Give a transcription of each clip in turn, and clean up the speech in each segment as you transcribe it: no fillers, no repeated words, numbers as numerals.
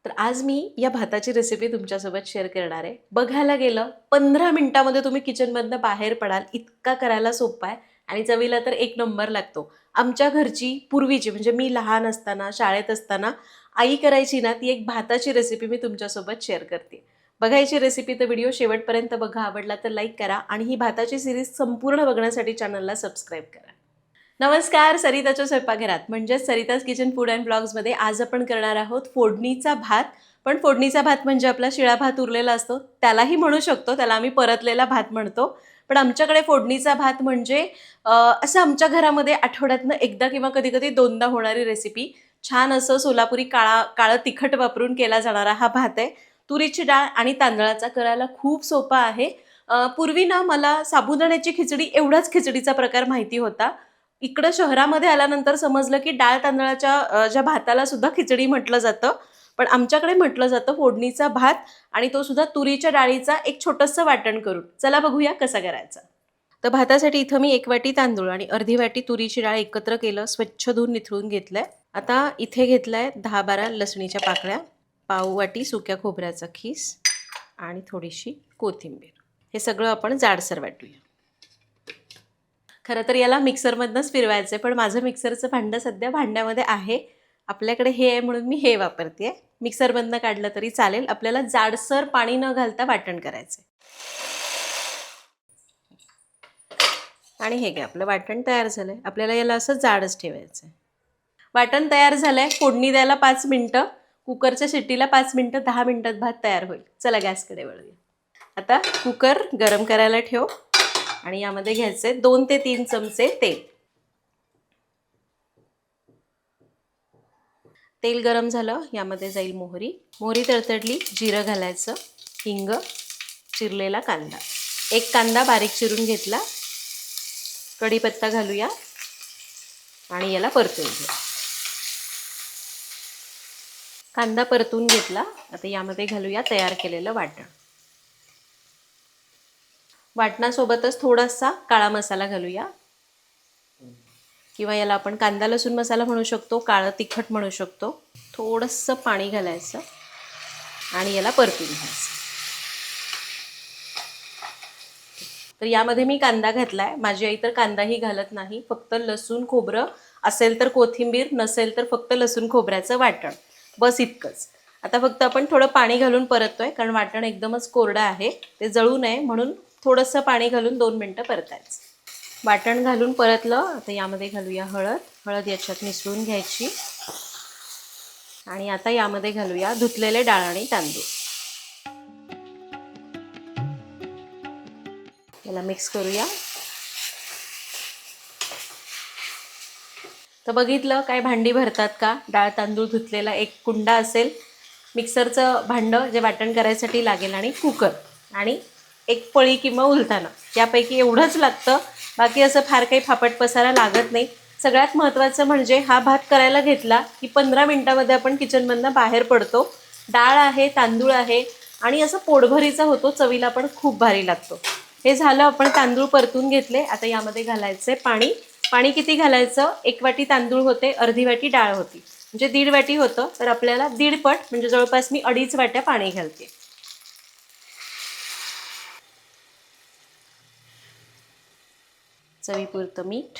तर आज मी या भाताची रेसिपी तुमच्यासोबत शेअर करणार आहे. बघायला गेलं 15 मिनिटामध्ये तुम्ही किचनमधनं बाहेर पडाल, इतका करायला सोपा आहे आणि चवीला तर एक नंबर लागतो. आमच्या घरची पूर्वीची म्हणजे मी लहान असताना, शाळेत असताना आई करायची ना, ती एक भाताची रेसिपी मी तुमच्यासोबत शेअर करते. बघायची रेसिपी तर व्हिडिओ शेवटपर्यंत बघा, आवडला तर लाईक करा आणि ही भाताची सिरीज संपूर्ण बघण्यासाठी चॅनलला सबस्क्राईब करा. नमस्कार, सरिताच्या स्वयंपाकघरात म्हणजेच सरिताज किचन फूड अँड ब्लॉग्समध्ये आज आपण करणार आहोत फोडणीचा भात. पण फोडणीचा भात म्हणजे आपला शिळा भात उरलेला असतो त्यालाही म्हणू शकतो, त्याला आम्ही परतलेला भात म्हणतो. पण आमच्याकडे फोडणीचा भात म्हणजे असं आमच्या घरामध्ये आठवड्यातनं एकदा किंवा कधी कधी दोनदा होणारी रेसिपी. छान असं सोलापुरी काळं तिखट वापरून केला जाणारा हा भात आहे. तुरीची डाळ आणि तांदळाचा, करायला खूप सोपा आहे. पूर्वी ना मला साबुदाण्याची खिचडी एवढाच खिचडीचा प्रकार माहिती होता. इकडं शहरामध्ये आल्यानंतर समजलं की डाळ तांदळाच्या ज्या भाताला सुद्धा खिचडी म्हटलं जातं. पण आमच्याकडे म्हटलं जातं फोडणीचा भात आणि तो सुद्धा तुरीच्या डाळीचा एक छोटंसं वाटण करून. चला बघूया कसा करायचा. तर भातासाठी इथं मी 1 वाटी तांदूळ आणि अर्धी वाटी तुरीची डाळ एकत्र केलं, स्वच्छ धुवून निथळून घेतलंय. आता इथे घेतलाय 10-12 लसणीच्या पाकळ्या, पाव वाटी सुक्या खोबऱ्याचा खीस आणि थोडीशी कोथिंबीर. हे सगळं आपण जाडसर वाटूया. खरं तर याला मिक्सरमधनंच फिरवायचं आहे, पण माझं मिक्सरचं भांडं सध्या भांड्यामध्ये आहे. आपल्याकडे हे आहे म्हणून मी हे वापरते. मिक्सरमधनं काढलं तरी चालेल. आपल्याला जाडसर पाणी न घालता वाटण करायचं आहे. आणि हे घ्या, आपलं वाटण तयार झालं आहे. आपल्याला याला असं जाडच ठेवायचं आहे. वाटण तयार झालं आहे. फोडणी द्यायला 5 मिनटं, कुकरच्या शिट्टीला 5 मिनटं, 10 मिनटात भात तयार होईल. चला गॅसकडे वळूया. आता कुकर गरम करायला ठेव आणि यामध्ये घ्यायचे 2 ते 3 चमचे तेल. तेल गरम झालं, यामध्ये जाईल मोहरी. मोहरी तडतडली, जिरं घालायचं, हिंग, चिरलेला कांदा. 1 कांदा बारीक चिरून घेतला. कढीपत्ता घालूया आणि याला परतून घेऊ. कांदा परतून घेतला. आता यामध्ये घालूया तयार केलेलं वाटण. वाटणासोबतच थोडासा काळा मसाला घालूया, किंवा याला आपण कांदा लसूण मसाला म्हणू शकतो, काळं तिखट म्हणू शकतो. थोडंसं पाणी घालायचं आणि याला परतून घ्यायचं. तर यामध्ये मी कांदा घातलाय. माझी आई तर कांदाही घालत नाही, फक्त लसूण खोबरं असेल तर कोथिंबीर, नसेल तर फक्त लसूण खोबऱ्याचं वाटण, बस इतकंच. आता फक्त आपण थोडं पाणी घालून परततोय, कारण वाटण एकदमच कोरडं आहे, ते जळू नये म्हणून थोडंसं पाणी घालून 2 मिनटं परतायचं. वाटण घालून परतलं. आता यामध्ये घालूया हळद. हळद याच्यात मिसळून घ्यायची आणि आता यामध्ये घालूया धुतलेले डाळ आणि तांदूळ. याला मिक्स करूया. तर बघितलं काय भांडी भरतात का? डाळ तांदूळ धुतलेला एक कुंडा असेल, मिक्सरचं भांडं जे वाटण करायसाठी लागेल, आणि कुकर, आणि एक पळी किंवा उलथाणं, यापैकी एवढंच लागतं. बाकी असं फार काही फापट पसारा लागत नाही. सगळ्यात महत्त्वाचं म्हणजे हा भात करायला घेतला की 15 मिनटामध्ये आपण किचनमधनं बाहेर पडतो. डाळ आहे, तांदूळ आहे आणि असं पोटभरीचा होतो, चवीला पण खूप भारी लागतो. हे झालं, आपण तांदूळ परतून घेतले. आता यामध्ये घालायचे पाणी. पाणी किती घालायचं? 1 वाटी तांदूळ होते, अर्धी वाटी डाळ होती, म्हणजे 1.5 वाटी होतं. तर आपल्याला 1.5 पट म्हणजे जवळपास मी 2.5 वाट्या पाणी घालते. चवीपुरतं मीठ.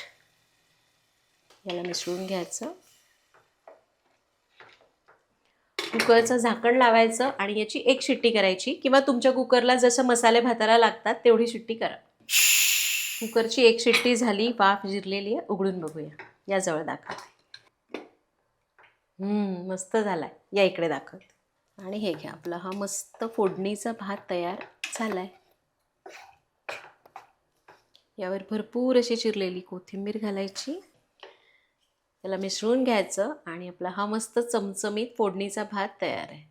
याला मिसळून घ्यायचं. कुकरचं झाकण लावायचं आणि याची 1 शिट्टी करायची, किंवा तुमच्या कुकरला जसं मसाले भाताला लागतात तेवढी शिट्टी करा. कुकरची 1 शिट्टी झाली, वाफ जिरलेली आहे. उघडून बघूया. या जवळ दाखवते. मस्त झालाय. या इकडे दाखवते. आणि हे घ्या, आपला हा मस्त फोडणीचा भात तयार झालाय. यावर भरपूर अशी चिरलेली कोथिंबीर घालायची. त्याला मिसळून घ्यायचं आणि आपला हा मस्त चमचमीत फोडणीचा भात तयार आहे.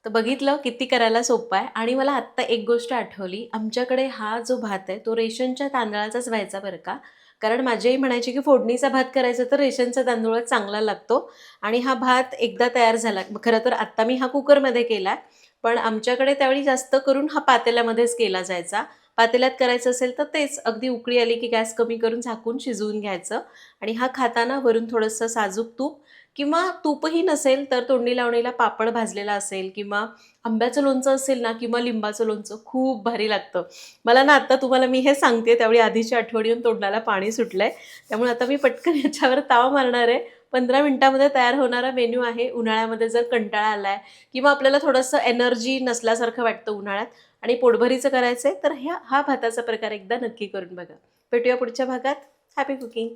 तर बघितलं किती करायला सोपं आहे. आणि मला आत्ता एक गोष्ट आठवली. आमच्याकडे हा जो भात आहे तो रेशनच्या तांदळाचाच व्हायचा बरं का. कारण माझी आई म्हणायची की फोडणीचा भात करायचा तर रेशनचा तांदूळच चांगला लागतो. आणि हा भात एकदा तयार झाला, खरं तर आत्ता मी हा कुकरमध्ये केला, पण आमच्याकडे त्यावेळी जास्त करून हा पातेल्यामध्येच केला जायचा. पातेल्यात करायचं असेल तर तेच, अगदी उकळी आली की गॅस कमी करून झाकून शिजवून घ्यायचं. आणि हा खाताना वरून थोडंसं साजूक तूप किंवा तूपही नसेल तर तोंडी लावणीला पापड भाजलेला असेल किंवा आंब्याचं लोणचं असेल ना किंवा लिंबाचं लोणचं खूप भारी लागतं. मला ना आत्ता तुम्हाला मी हे सांगते त्यावेळी आधीची आठवण येऊन तोंडाला पाणी सुटलंय. त्यामुळे आता मी पटकन याच्यावर ताव मारणार आहे. 15 मिनिटामध्ये तयार होणारा मेनू आहे. उन्हाळ्यामध्ये जर कंटाळा आलाय किंवा आपल्याला थोडंसं एनर्जी नसल्यासारखं वाटतं उन्हाळ्यात आणि पोटभरीचं करायचंय तर हा भाताचा प्रकार एकदा नक्की करून बघा. भेटूया पुढच्या भागात. Happy cooking.